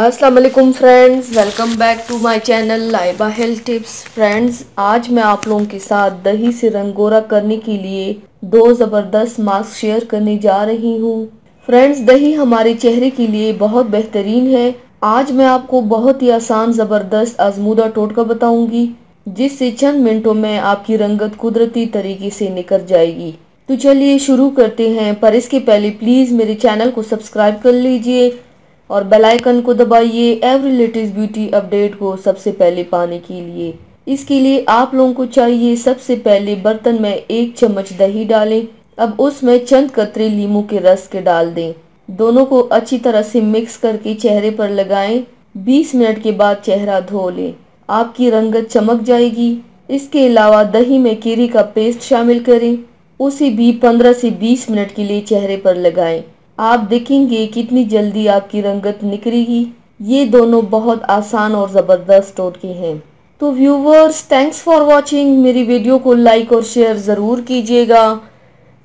अस्सलाम वालेकुम friends, welcome back to my channel Laiba health tips. Friends, आज मैं आप लोगों के साथ दही से रंग गोरा करने के लिए दो ज़बरदस्त मास्क शेयर करने जा रही हूँ। फ्रेंड्स, दही हमारे चेहरे के लिए बहुत बेहतरीन है। आज मैं आपको बहुत ही आसान ज़बरदस्त आजमूदा टोटका बताऊंगी जिससे चंद मिनटों में आपकी रंगत कुदरती तरीके से निखर जाएगी। तो चलिए शुरू करते हैं, पर इसके पहले प्लीज़ मेरे चैनल को सब्सक्राइब कर लीजिए और बेल आइकन को दबाइए एवरी लेटेस्ट ब्यूटी अपडेट को सबसे पहले पाने के लिए। इसके लिए आप लोगों को चाहिए, सबसे पहले बर्तन में 1 चम्मच दही डालें। अब उसमें चंद कतरे नींबू के रस के डाल दें। दोनों को अच्छी तरह से मिक्स करके चेहरे पर लगाएं। 20 मिनट के बाद चेहरा धो लें, आपकी रंगत चमक जाएगी। इसके अलावा दही में कीरी का पेस्ट शामिल करें, उसे भी 15 से 20 मिनट के लिए चेहरे पर लगाएं। आप देखेंगे कितनी जल्दी आपकी रंगत निखरेगी। ये दोनों बहुत आसान और ज़बरदस्त टोटके हैं। तो व्यूवर्स, थैंक्स फॉर वॉचिंग। मेरी वीडियो को लाइक और शेयर ज़रूर कीजिएगा।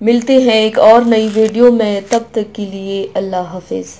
मिलते हैं एक और नई वीडियो में, तब तक के लिए अल्लाह हाफिज़।